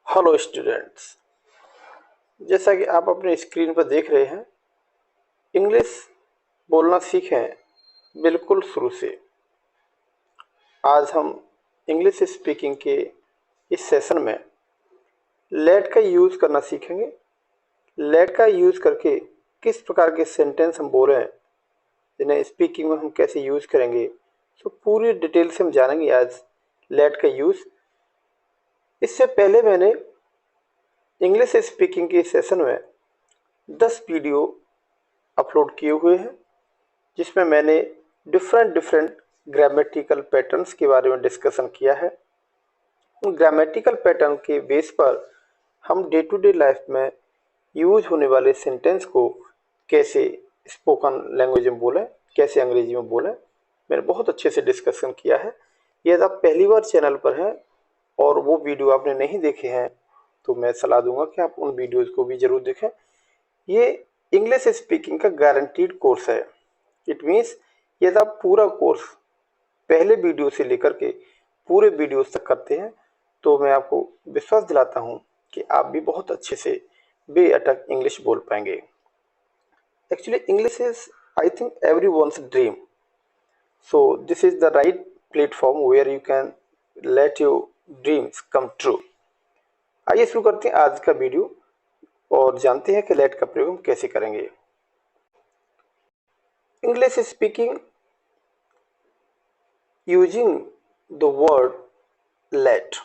Hello students, जैसा कि आप अपने स्क्रीन पर देख रहे हैं, इंग्लिश बोलना सीखें बिल्कुल शुरू से। आज हम इंग्लिश स्पीकिंग के इस सेशन में लेट का यूज़ करना सीखेंगे। लेट का यूज़ करके किस प्रकार के सेंटेंस हम बोलें, जिन्हें स्पीकिंग में हम कैसे यूज़ करेंगे, तो पूरी डिटेल से हम जानेंगे आज लेट का यूज़। इससे पहले मैंने इंग्लिश स्पीकिंग के सेशन में 10 वीडियो अपलोड किए हुए हैं, जिसमें मैंने डिफरेंट ग्रामेटिकल पैटर्न्स के बारे में डिस्कशन किया है। उन ग्रामेटिकल पैटर्न के बेस पर हम डे टू डे लाइफ में यूज होने वाले सेंटेंस को कैसे स्पोकन लैंग्वेज में बोलें, कैसे अंग्रेजी में बोलें, मैंने बहुत अच्छे से डिस्कशन किया है। यदि आप पहली बार चैनल पर हैं और वो वीडियो आपने नहीं देखे हैं, तो मैं सलाह दूंगा कि आप उन वीडियोज़ को भी ज़रूर देखें। ये इंग्लिश स्पीकिंग का गारंटीड कोर्स है। इट मीन्स यदि आप पूरा कोर्स पहले वीडियो से लेकर के पूरे वीडियोस तक करते हैं, तो मैं आपको विश्वास दिलाता हूं कि आप भी बहुत अच्छे से बेअटक इंग्लिश बोल पाएंगे। Actually English is, I think, everyone's dream, so this is the right platform where you can let your dreams come true। आइए शुरू करते हैं आज का वीडियो और जानते हैं कि लेट का प्रयोग हम कैसे करेंगे। English speaking using the word let.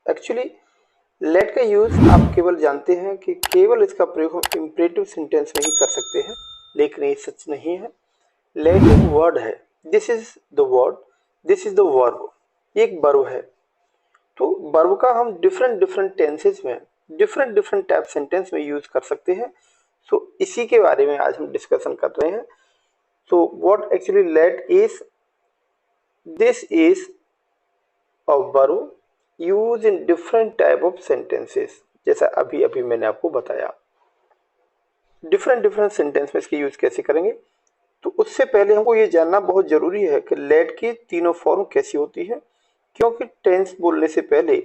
Actually let का यूज आप केवल जानते हैं कि केवल इसका प्रयोग हम इम्परेटिव सेंटेंस में ही कर सकते हैं, लेकिन ये सच नहीं है। लेट एक वर्ड है, this is the word, this is the verb, एक वर्ब है। तो वर्ब का हम डिफरेंट टेंसेज में डिफरेंट टाइप सेंटेंस में यूज कर सकते हैं। सो इसी के बारे में आज हम डिस्कशन कर रहे हैं। So what actually let is, this is a verb use in different type of sentences. जैसा अभी अभी मैंने आपको बताया, डिफरेंट सेंटेंस में इसके यूज कैसे करेंगे। तो उससे पहले हमको ये जानना बहुत जरूरी है कि लेट की तीनों फॉर्म कैसी होती है, क्योंकि टेंस बोलने से पहले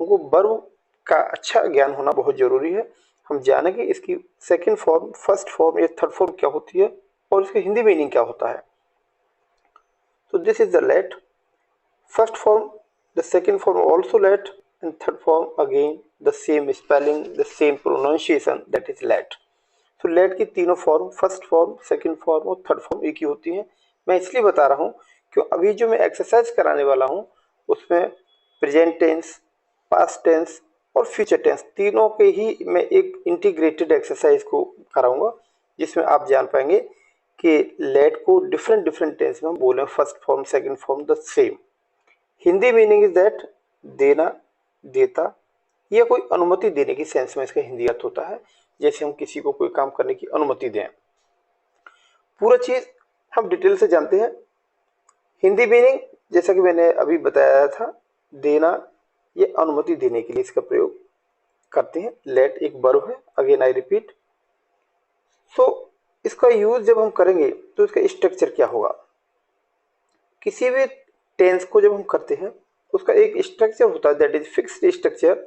हमको वर्ब का अच्छा ज्ञान होना बहुत जरूरी है। हम जानेंगे इसकी सेकंड फॉर्म, फर्स्ट फॉर्म या थर्ड फॉर्म क्या होती है और इसकी हिंदी मीनिंग क्या होता है। तो this is the let, first form, the second form also let, and third form again the same spelling, the same pronunciation, that is let। तो let की तीनों form, first form, second form और third form एक ही होती हैं। मैं इसलिए बता रहा हूँ क्यों अभी जो मैं एक्सरसाइज कराने वाला हूँ उसमें प्रेजेंट टेंस, पास्ट टेंस और फ्यूचर टेंस तीनों के ही मैं एक इंटीग्रेटेड एक्सरसाइज को कराऊंगा, जिसमें आप जान पाएंगे कि लेट को डिफरेंट टेंस में बोले, first form, second form the same. Hindi meaning is that देना, देता, या कोई अनुमति देने की सेंस में इसका हिंदी अर्थ होता है। जैसे हम किसी को कोई काम करने की अनुमति दें। पूरा चीज हम डिटेल से जानते हैं। हिंदी मीनिंग जैसा कि मैंने अभी बताया था, देना या अनुमति देने के लिए इसका प्रयोग करते हैं। लेट एक वर्ब है, अगेन आई रिपीट। सो इसका यूज जब हम करेंगे तो इसका स्ट्रक्चर क्या होगा। किसी भी टेंस को जब हम करते हैं उसका एक स्ट्रक्चर होता है, that is fixed structure.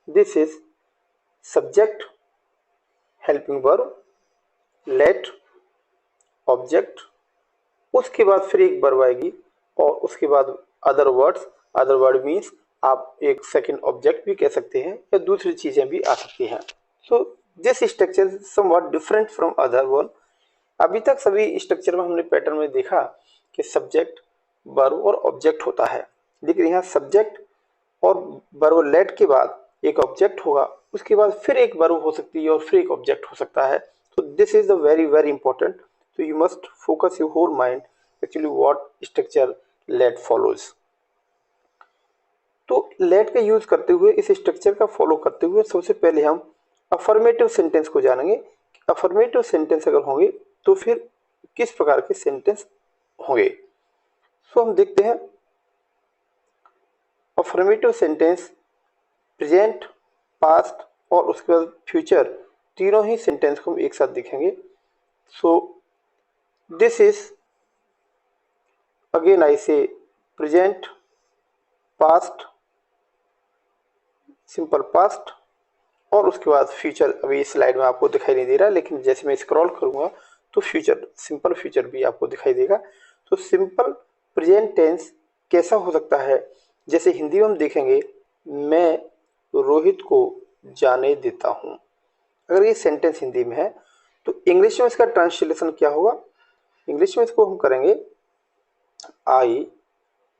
This is subject, helping verb, let, object, उसके बाद फिर एक वर्ब आएगी और उसके बाद other words. Other word means आप एक सेकंड ऑब्जेक्ट भी कह सकते हैं या दूसरी चीजें भी आ सकती हैं। So this structure is somewhat different from other one. अभी तक सभी स्ट्रक्चर में हमने पैटर्न में देखा कि सब्जेक्ट, वर्ब और ऑब्जेक्ट होता है, लेकिन यहाँ सब्जेक्ट और वर्ब लेट के बाद एक ऑब्जेक्ट होगा, उसके बाद फिर एक वर्ब हो सकती है और फिर एक ऑब्जेक्ट हो सकता है। तो this is the very important. so you must focus your whole mind actually what structure let follows। तो let का यूज करते हुए, इस स्ट्रक्चर का फॉलो करते हुए सबसे पहले हम अफर्मेटिव सेंटेंस को जानेंगे। अफर्मेटिव सेंटेंस अगर होंगे तो फिर किस प्रकार के सेंटेंस होंगे। सो हम देखते हैं अफर्मेटिव सेंटेंस प्रेजेंट, पास्ट और उसके बाद फ्यूचर, तीनों ही सेंटेंस को हम एक साथ देखेंगे। सो this is, again I say, present, past, simple past और उसके बाद फ्यूचर। अभी इस स्लाइड में आपको दिखाई नहीं दे रहा, लेकिन जैसे मैं स्क्रॉल करूंगा तो फ्यूचर, सिंपल फ्यूचर भी आपको दिखाई देगा। तो सिंपल प्रेजेंट टेंस कैसा हो सकता है, जैसे हिंदी में हम देखेंगे, मैं रोहित को जाने देता हूं। अगर ये सेंटेंस हिंदी में है तो इंग्लिश में इसका ट्रांसलेशन क्या होगा? इंग्लिश में इसको हम करेंगे आई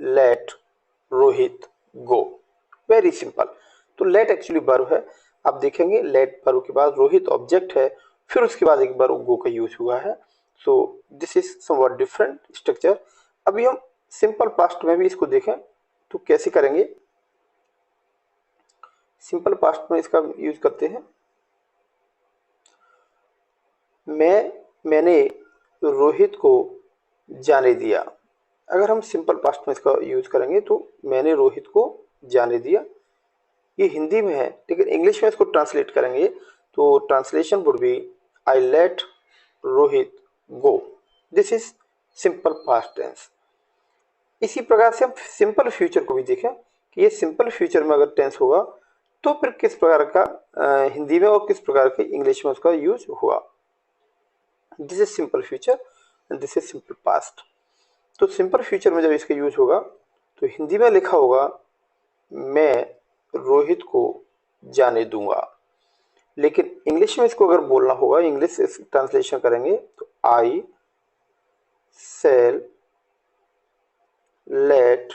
लेट रोहित गो। Very simple. तो लेट एक्चुअली वर्ब है, आप देखेंगे लेट वर्ब के बाद रोहित ऑब्जेक्ट है, फिर उसके बाद एक बार गो का यूज हुआ है। सो this is somewhat different structure. अभी हम सिंपल पास्ट में भी इसको देखें तो कैसे करेंगे। सिंपल पास्ट में इसका यूज करते हैं, मैंने रोहित को जाने दिया। अगर हम सिंपल पास्ट में इसका यूज करेंगे तो मैंने रोहित को जाने दिया, ये हिंदी में है, लेकिन इंग्लिश में इसको ट्रांसलेट करेंगे तो translation would be I let Rohit go. This is simple past tense. इसी प्रकार से हम सिंपल फ्यूचर को भी देखें कि ये सिंपल फ्यूचर में अगर टेंस होगा तो फिर किस प्रकार का हिंदी में और किस प्रकार के इंग्लिश में उसका यूज हुआ। This is simple future and this is simple past. तो सिंपल फ्यूचर में जब इसका यूज होगा तो हिंदी में लिखा होगा मैं रोहित को जाने दूंगा, लेकिन इंग्लिश में इसको अगर बोलना होगा, इंग्लिश ट्रांसलेशन करेंगे तो I shall let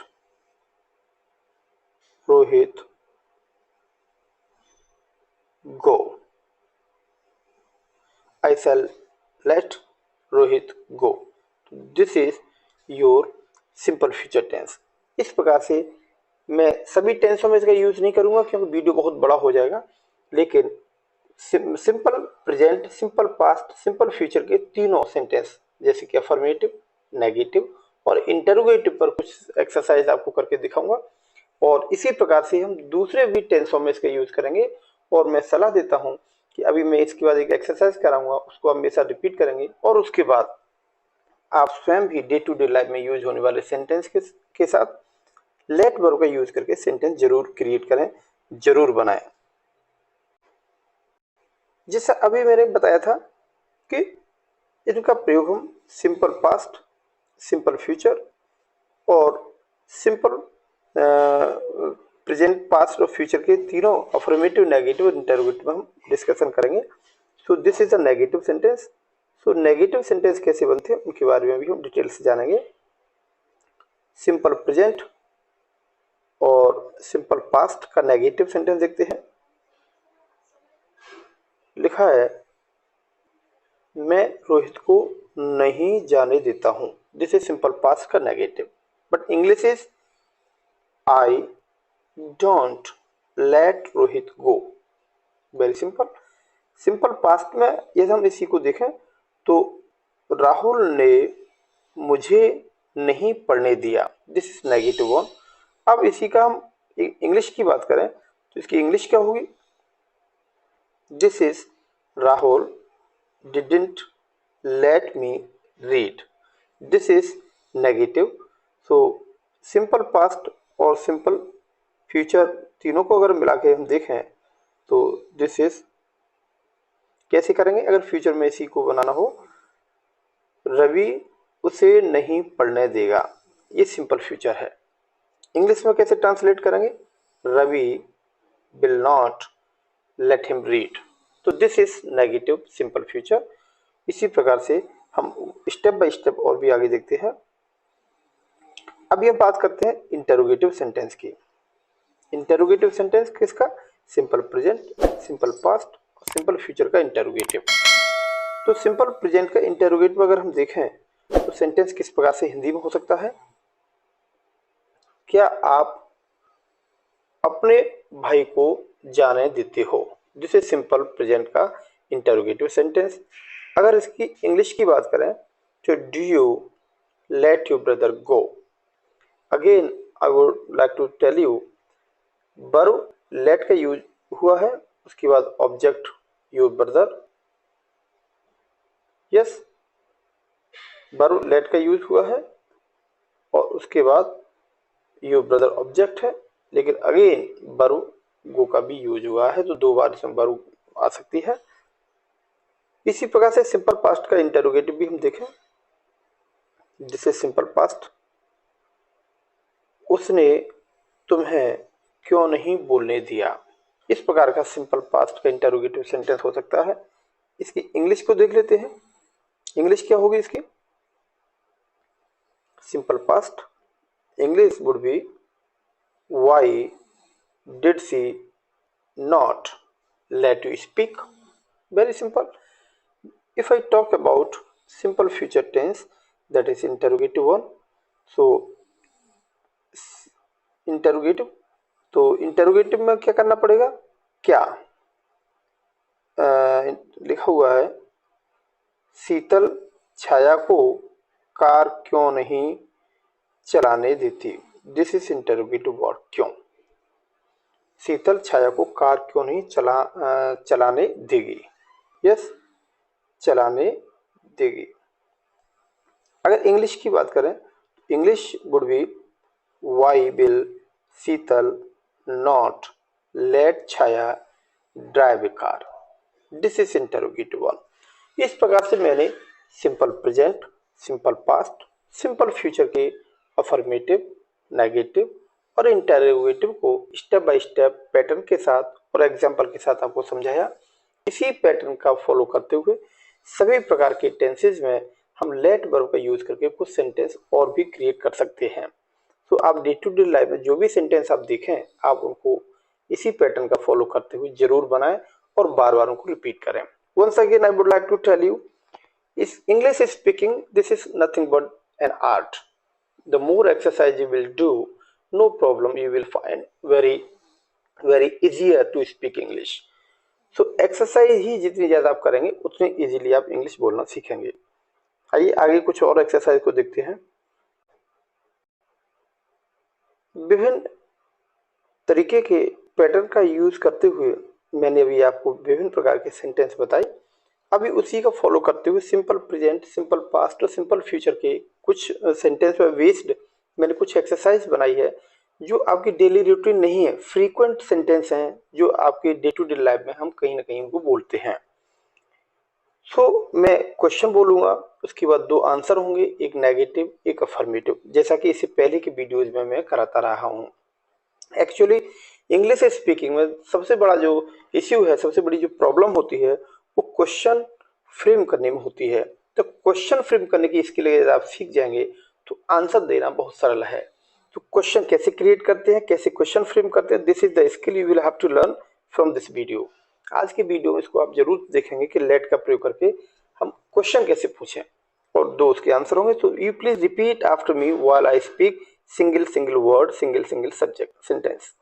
Rohit go. I shall let Rohit go. This is your simple future tense. इस प्रकार से मैं सभी टेंसों में इसका यूज नहीं करूंगा क्योंकि वीडियो बहुत बड़ा हो जाएगा, लेकिन simple present, simple past, simple future के तीनों सेंटेंस जैसे कि अफर्मेटिव, नेगेटिव और इंटरोगेटिव पर कुछ एक्सरसाइज आपको करके दिखाऊंगा, और इसी प्रकार से हम दूसरे भी टेंसों में इसका यूज करेंगे। और मैं सलाह देता हूं कि अभी मैं इसके बाद एक एक्सरसाइज कराऊंगा, उसको हमेशा रिपीट करेंगे और उसके बाद आप स्वयं भी डे टू डे लाइफ में यूज होने वाले सेंटेंस के साथ लेट वर्ब का यूज करके सेंटेंस जरूर क्रिएट करें, जरूर बनाएं। जैसा अभी मैंने बताया था कि इनका प्रयोग हम सिंपल पास्ट, सिंपल फ्यूचर और सिंपल प्रेजेंट, पास्ट और फ्यूचर के तीनों अफर्मेटिव, नेगेटिव और इंटरोगेटिव में हम डिस्कशन करेंगे। सो this is a negative sentence. So negative sentence कैसे बनते हैं उनके बारे में भी हम डिटेल से जानेंगे। सिंपल प्रेजेंट और सिंपल पास्ट का नेगेटिव सेंटेंस देखते हैं। लिखा है मैं रोहित को नहीं जाने देता हूं। दिस इज सिंपल पास्ट का negative, but English is I don't let Rohit go. Very simple. Simple past में यदि हम इसी को देखें तो राहुल ने मुझे नहीं पढ़ने दिया। This is negative one. अब इसी का हम इंग्लिश की बात करें तो इसकी इंग्लिश क्या होगी? This is Rahul didn't let me read. This is negative. So simple past और सिंपल फ्यूचर तीनों को अगर मिला के हम देखें तो दिस इज, कैसे करेंगे अगर फ्यूचर में इसी को बनाना हो, रवि उसे नहीं पढ़ने देगा। ये सिंपल फ्यूचर है। इंग्लिश में कैसे ट्रांसलेट करेंगे? Ravi will not let him read. तो this is negative simple future. इसी प्रकार से हम स्टेप बाय स्टेप और भी आगे देखते हैं। अभी हम बात करते हैं इंटरोगेटिव सेंटेंस की। इंटरोगेटिव सेंटेंस किसका? सिंपल प्रेजेंट, सिंपल पास्ट और सिंपल फ्यूचर का इंटरोगेटिव। तो सिंपल प्रेजेंट का इंटरोगेटिव अगर हम देखें तो सेंटेंस किस प्रकार से हिंदी में हो सकता है? क्या आप अपने भाई को जाने देते हो? दिस इज सिंपल प्रेजेंट का इंटरोगेटिव सेंटेंस। अगर इसकी इंग्लिश की बात करें तो do you let your brother go? Again I would like to tell you, verb let का यूज हुआ है, उसके बाद object your brother. Yes, verb let का यूज हुआ है और उसके बाद योर ब्रदर ऑब्जेक्ट है, लेकिन अगेन वर्ब गो का भी यूज हुआ है, तो 2 बार इसमें वर्ब आ सकती है। इसी प्रकार से सिंपल पास्ट का इंटरोगेटिव भी हम देखें। दिस इज सिंपल पास्ट, उसने तुम्हें क्यों नहीं बोलने दिया। इस प्रकार का सिंपल पास्ट का इंटरोगेटिव सेंटेंस हो सकता है। इसकी इंग्लिश को देख लेते हैं। इंग्लिश क्या होगी इसकी? Simple past English would B why did she not let you speak? Very simple. If I talk about simple future tense, that is interrogative one, so interrogative, तो interrogative में क्या करना पड़ेगा? क्या लिखा हुआ है, शीतल छाया को कार क्यों नहीं चलाने देती। दिस इज इंटरोगेटिव वर्ड, क्यों। शीतल छाया को कार क्यों नहीं चलाने देगी। यस, चलाने देगी। अगर इंग्लिश की बात करें, English would be why will Sheetal not let Chhaya drive a car. This is interrogative one. इस प्रकार से मैंने simple present, simple past, simple future के अफर्मेटिव, नेगेटिव और इंटरोगेटिव को स्टेप बाय स्टेप पैटर्न के साथ और एग्जाम्पल के साथ आपको समझाया। इसी पैटर्न का फॉलो करते हुए सभी प्रकार के टेंसेज में हम लेट वर्ब का यूज करके कुछ सेंटेंस और भी क्रिएट कर सकते हैं। तो आप डे टू डे लाइफ में जो भी सेंटेंस आप देखें, आप उनको इसी पैटर्न का फॉलो करते हुए जरूर बनाएं और बार बार उनको रिपीट करें। Once again I would like to tell you, इस English speaking this is nothing but an art. The more exercise you will do, no problem, you will find very easier to speak English. So exercise ही जितनी ज़्यादा आप करेंगे उतनी easily आप English बोलना सीखेंगे। आइए आगे कुछ और एक्सरसाइज को देखते हैं। विभिन्न तरीके के पैटर्न का यूज करते हुए मैंने अभी आपको विभिन्न प्रकार के सेंटेंस बताए। अभी उसी का फॉलो करते हुए सिंपल प्रेजेंट, सिंपल पास्ट और सिंपल फ्यूचर के कुछ सेंटेंस पर बेस्ड मैंने कुछ एक्सरसाइज बनाई है जो आपकी डेली रूटीन नहीं है, फ्रीक्वेंट सेंटेंस हैं जो आपके डे टू डे लाइफ में हम कहीं ना कहीं उनको बोलते हैं। सो मैं क्वेश्चन बोलूंगा, उसके बाद 2 आंसर होंगे, एक नेगेटिव एक अफर्मेटिव, जैसा कि इससे पहले की वीडियोज में मैं कराता रहा हूँ। एक्चुअली इंग्लिश स्पीकिंग में सबसे बड़ा जो इश्यू है, सबसे बड़ी जो प्रॉब्लम होती है वो क्वेश्चन फ्रेम करने में होती है। तो क्वेश्चन फ्रेम करने की स्किल अगर आप सीख जाएंगे तो आंसर देना बहुत सरल है। तो क्वेश्चन कैसे क्रिएट करते हैं, कैसे क्वेश्चन फ्रेम करते हैं, this is the skill you will have to learn from this video. आज के वीडियो में इसको आप जरूर देखेंगे कि लेट का प्रयोग करके हम क्वेश्चन कैसे पूछें और 2 उसके आंसर होंगे। तो you please repeat after me while I speak single word, single subject sentence.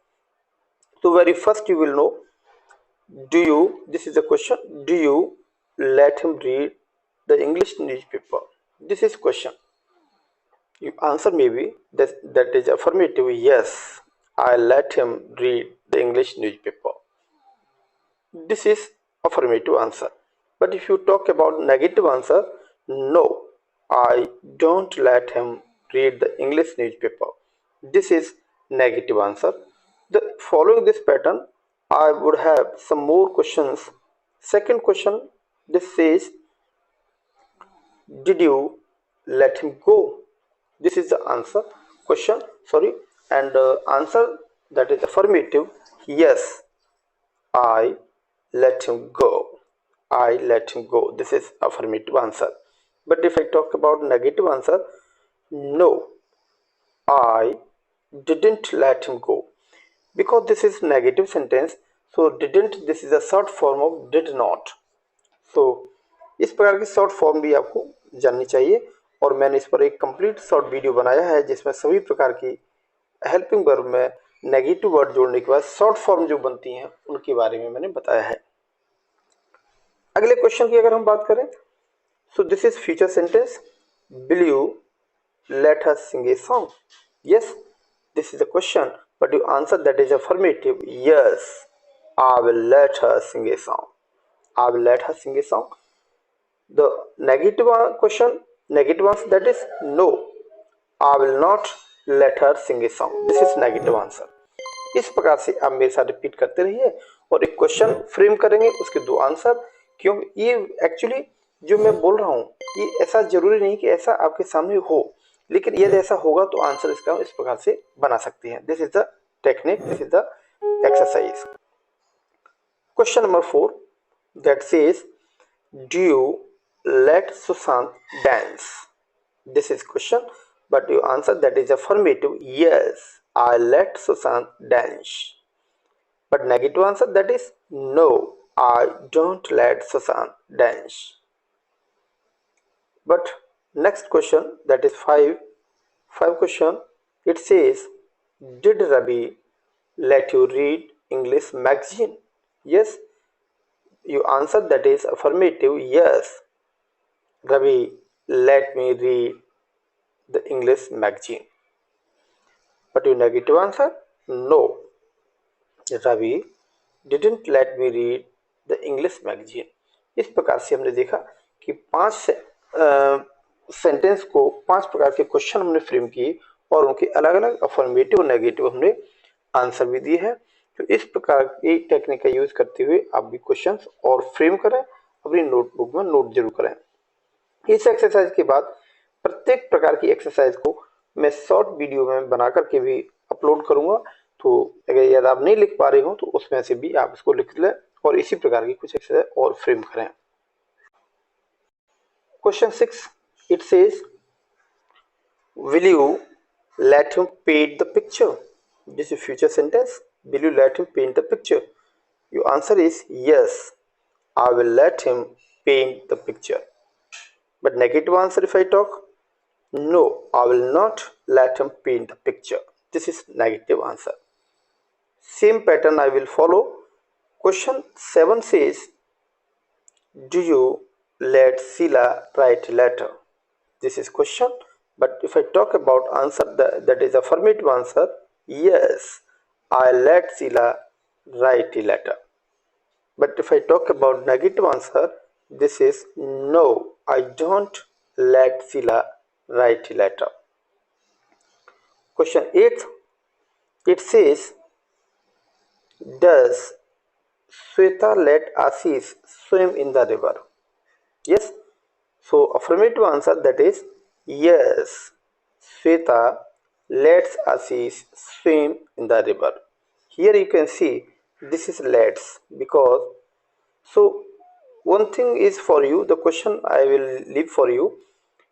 So very first you will know, this is the question, do you let him read the English newspaper? This is question. You answer maybe that is affirmative, yes, I let him read the English newspaper. This is affirmative answer. But if you talk about negative answer, no, I don't let him read the English newspaper. This is negative answer. Following this pattern, I would have some more questions. Second question, this says, did you let him go? This is the answer question, sorry, and answer that is affirmative, yes, I let him go. I let him go. This is affirmative answer. But if I talk about negative answer, no, I didn't let him go. Because this is negative sentence, so didn't, this is a short form of did not. So इस प्रकार की short form भी आपको जाननी चाहिए और मैंने इस पर एक कंप्लीट शॉर्ट वीडियो बनाया है जिसमें सभी प्रकार की हेल्पिंग वर्ब में नेगेटिव वर्ड जोड़ने के बाद शॉर्ट फॉर्म जो बनती हैं उनके बारे में मैंने बताया है। अगले क्वेश्चन की अगर हम बात करें, so this is future sentence, will you let her sing a song? Yes, this is the question, but you answer that is affirmative, yes, I will let her sing a song. I will let her sing a song. The negative question, negative answer, that is no, I will not let her sing a song. This is negative answer. इस प्रकार से आप मेरे साथ repeat करते रहिए और एक क्वेश्चन फ्रेम करेंगे, उसके 2 आंसर। क्यों ये एक्चुअली जो मैं बोल रहा हूँ ये ऐसा जरूरी नहीं कि ऐसा आपके सामने हो, लेकिन यदि ऐसा होगा तो आंसर इसका इस प्रकार से बना सकते हैं। This is the technique, this is the exercise. Question number 4 that says, do you let Sushant dance? This is question, but you answer that is affirmative. Yes, I let Sushant dance. But negative answer that is no, I don't let Sushant dance. But next question, that is five question. It says, did Ravi let you read English magazine? Yes, you answer that is affirmative. Yes, Ravi let me read the English magazine. But your negative answer, no, Ravi didn't let me read the English magazine. इस प्रकार से हमने देखा कि 5 sentence को 5 प्रकार के question हमने फ्रेम किए और उनके अलग अलग अफर्मेटिव और नेगेटिव हमने आंसर भी दिए हैं। तो इस प्रकार की टेक्निक का यूज करते हुए आप भी क्वेश्चंस और फ्रेम करें, अपनी नोटबुक में नोट जरूर करें। इस एक्सरसाइज के बाद प्रत्येक प्रकार की एक्सरसाइज को मैं शॉर्ट वीडियो में बना करके भी अपलोड करूंगा, तो अगर यदि आप नहीं लिख पा रहे हो तो उसमें से भी आप इसको लिख लें और इसी प्रकार की कुछ एक्सरसाइज और फ्रेम करें। Question 6 it says, will you let him paint the picture? This is future sentence. Will you let him paint the picture? Your answer is yes, I will let him paint the picture. But negative answer if I talk, no, I will not let him paint the picture. This is negative answer. Same pattern I will follow. Question 7 says, do you let Sheila write a letter? This is question, but if I talk about answer, that is affirmative answer. Yes, I let Sheila write a letter. But if I talk about negative answer, this is no, I don't let Sheila write a letter. Question 8, it says, does Sweta let Ashish swim in the river? Yes, so affirmative answer that is yes, Sweta lets Ashish swim in the river. Here you can see this is lets, because so one thing is for you, the question I will leave for you.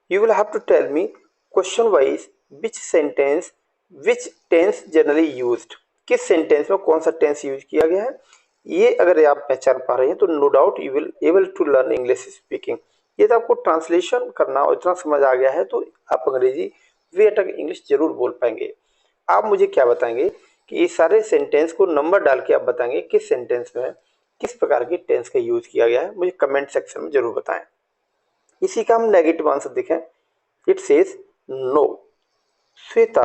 You will have to tell me question wise which sentence, which tense generally used, किस sentence में कौन सा tense use किया गया है। ये अगर आप पहचान पा रहे हैं तो no doubt you will able to learn English speaking. यदि आपको ट्रांसलेशन करना और इतना समझ आ गया है तो आप अंग्रेजी वे तक इंग्लिश जरूर बोल पाएंगे। आप मुझे क्या बताएंगे कि ये सारे सेंटेंस को नंबर डाल के आप बताएंगे किस सेंटेंस में किस प्रकार की टेंस का यूज किया गया है, मुझे कमेंट सेक्शन में जरूर बताएं। इसी का हम नेगेटिव आंसर देखें। It says no, Sweta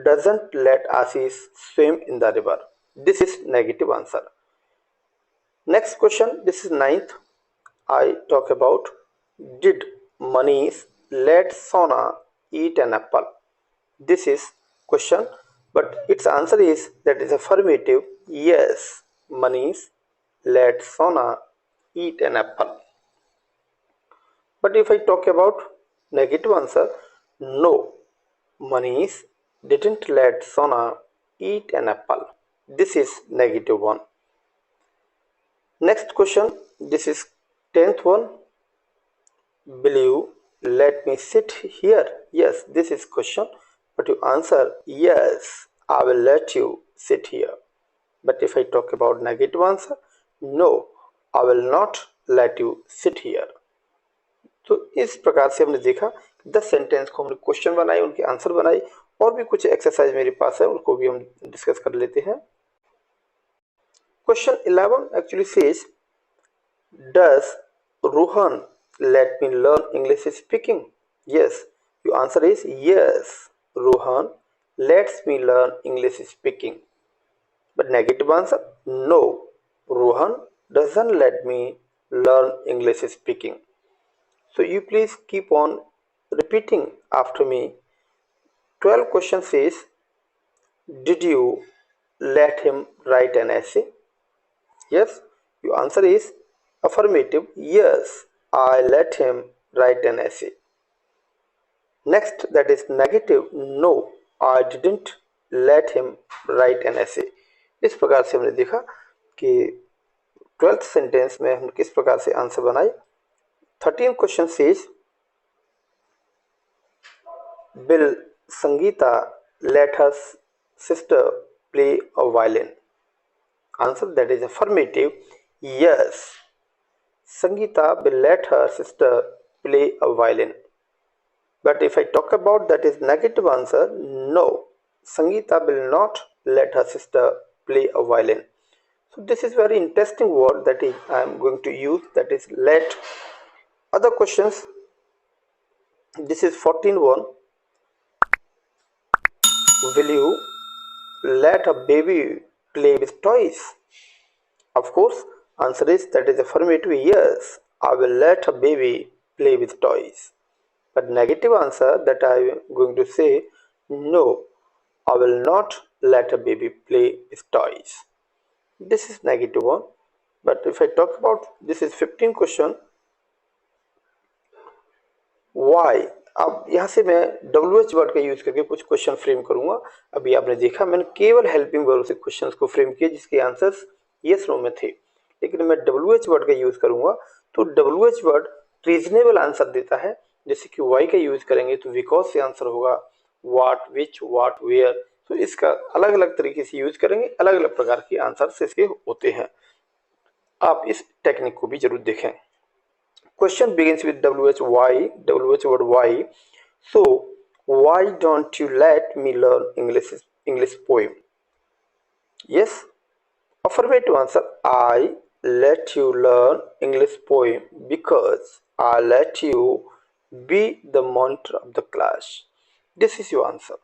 doesn't let Ashish swim in the river. This is negative answer. Next question, this is 9th. I talk about, did Manish let Sona eat an apple? This is question, but its answer is that is affirmative. Yes, Manish let Sona eat an apple. But if I talk about negative answer, no, Manish didn't let Sona eat an apple. This is negative one. Next question, this is 10th one. Will you let me sit here? Yes, this is question, but you answer yes, I will let you sit here. But if I talk about negative answer, no, I will not let you sit here. तो इस प्रकार से हमने देखा 10 sentence को हमने question बनाए, उनके आंसर बनाए, और भी कुछ एक्सरसाइज मेरे पास है उनको भी हम डिस्कस कर लेते हैं। Question 11 actually says, does Rohan let me learn English speaking? Yes, your answer is yes, Rohan lets me learn English speaking. But negative answer, no, Rohan doesn't let me learn English speaking. So you please keep on repeating after me. 12 question says, did you let him write an essay? Yes, your answer is affirmative. Yes, I let him write an essay. Next, that is negative. No, I didn't let him write an essay. इस प्रकार से हमने देखा कि 12th sentence में हम किस प्रकार से आंसर बनाए. 13th question says, Will Sangeeta let her sister play a violin? Answer, that is affirmative. Yes, Sangeeta will let her sister play a violin. But if I talk about that is negative answer, no, Sangeeta will not let her sister play a violin. So this is very interesting word that I am going to use, that is let. Other questions, this is 14 one. Will you let a baby play with toys? Of course, answer is that is affirmative. Yes, I will let a baby play with toys. But negative answer that I am going to say, no, I will not let a baby play with toys. This is negative one. But if I talk about, this is 15 question, why. अब यहाँ से मैं WH word का use करके कुछ question frame करूंगा. अभी आपने देखा मैंने केवल हेल्पिंग वर्ब से क्वेश्चंस को फ्रेम किया जिसके आंसर्स यस नो में थे, लेकिन मैं WH वर्ड का यूज करूंगा तो WH वर्ड रीजनेबल आंसर देता है. जैसे कि वाई का यूज करेंगे तो बिकॉज से आंसर होगा, व्हाट, विच, व्हाट, वेयर. तो इसका अलग अलग तरीके से यूज करेंगे, अलग अलग प्रकार के आंसर इसके होते हैं. आप इस टेक्निक को भी जरूर देखें. Question begins with WH word why. So, why don't you let me learn English poem? Yes, affirmative answer. I let you learn English poem because I let you be the monitor of the class. This is your answer.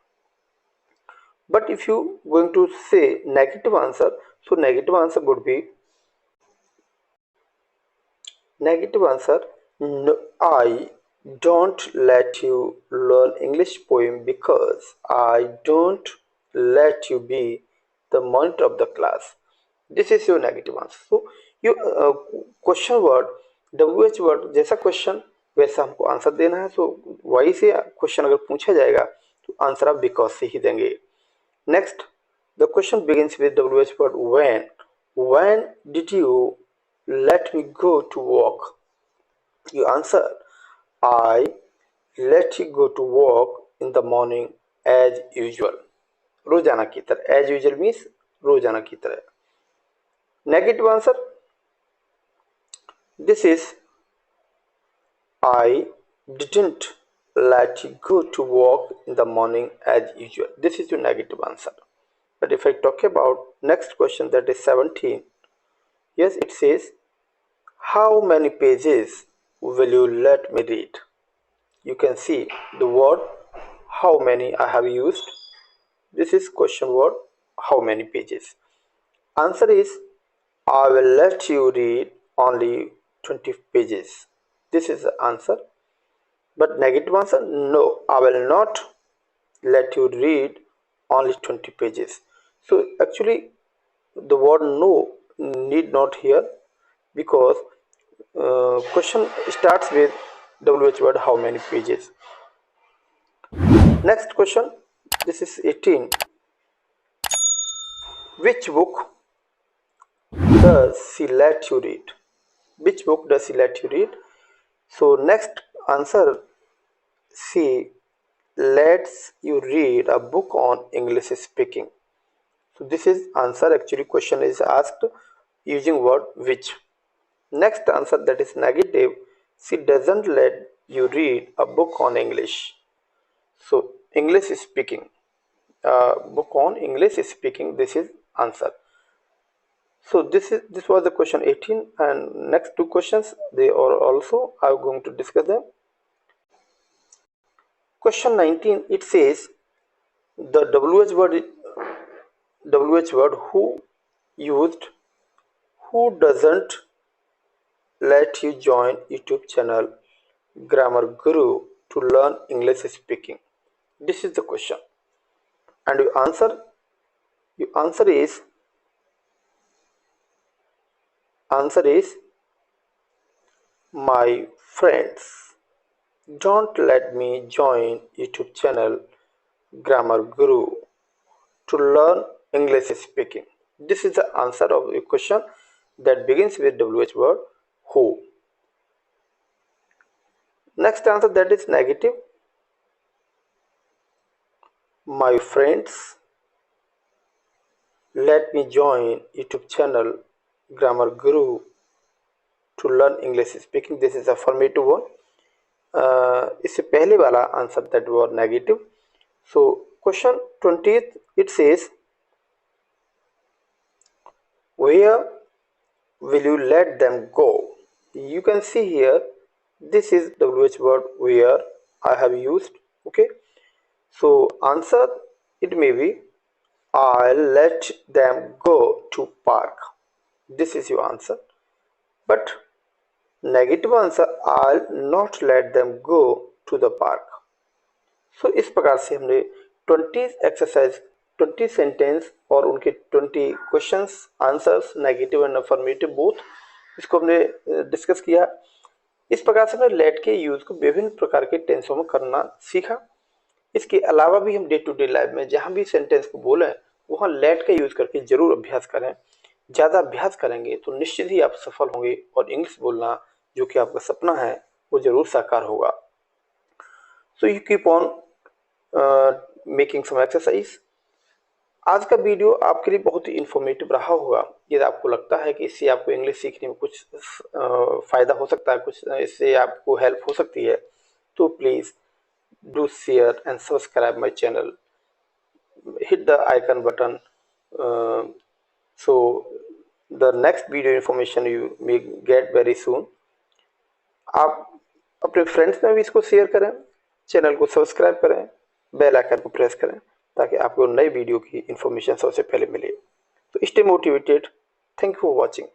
But if you going to say negative answer, so negative answer would be negative answer. No, I don't let you learn English poem because I don't let you be the monitor of the class. This is your negative answer. So you question word WH word जैसा question वैसा हमको answer देना है. सो वही से question अगर पूछा जाएगा तो आंसर आप बिकॉज से ही देंगे. Next, the question begins with WH word when. When did you let me go to walk? You answer, I let you go to walk in the morning as usual. रोजाना की तरह. As usual means रोजाना की तरह. Negative answer, this is I didn't let you go to walk in the morning as usual. This is your negative answer. But if I talk about next question, that is 17. Yes, it says, how many pages will you let me read? You can see the word how many I have used. This is question word how many pages. Answer is I will let you read only 20 pages. This is the answer. But negative answer, no, I will not let you read only 20 pages. So actually the word no need not here because question starts with WH word how many pages. Next question, this is 18. Which book does she let you read? Which book does she let you read? So next answer, she lets you read a book on English speaking. So this is answer. Actually question is asked using word which. Next answer, that is negative. She doesn't let you read a book on English. So English speaking, book on English speaking. This is answer. So this was the question 18, and next two questions they are also I'm going to discuss them. Question 19, it says the WH word who used who doesn't let you join YouTube channel Grammar Guru to learn English speaking. This is the question, and you answer Your answer is my friends. Don't let me join YouTube channel Grammar Guru to learn English speaking. This is the answer of a question that begins with WH word who. Next answer, that is negative. My friends, let me join YouTube channel Grammar Guru to learn English speaking. This is affirmative one. इससे पहले वाला answer that was negative. So question 20th, it says, where will you let them go? You can see here, this is WH word where I have used. Okay, so answer, it may be, I'll let them go to park. This is your answer. But negative answer, I'll not let them go to the park. सो इस प्रकार से हमने 20 exercise, 20 sentence और उनके 20 questions, answers, negative and affirmative both, इसको हमने discuss किया. इस प्रकार से हमने लेट के यूज को विभिन्न प्रकार के टेंसों में करना सीखा. इसके अलावा भी हम डे टू डे लाइफ में जहां भी सेंटेंस को बोलें वहां लेट का यूज करके जरूर अभ्यास करें. ज़्यादा अभ्यास करेंगे तो निश्चित ही आप सफल होंगे और इंग्लिश बोलना जो कि आपका सपना है वो जरूर साकार होगा. So you keep on making some exercise. आज का वीडियो आपके लिए बहुत ही इंफॉर्मेटिव रहा होगा. यदि आपको लगता है कि इससे आपको इंग्लिश सीखने में कुछ फ़ायदा हो सकता है, कुछ इससे आपको हेल्प हो सकती है, तो please do share and subscribe my channel. Hit the icon button. So the next video information you may get very soon. आप अपने फ्रेंड्स में भी इसको शेयर करें, चैनल को सब्सक्राइब करें, बेल आइकन को प्रेस करें ताकि आपको नई वीडियो की इंफॉर्मेशन सबसे पहले मिले. तो stay motivated. Thank you for watching.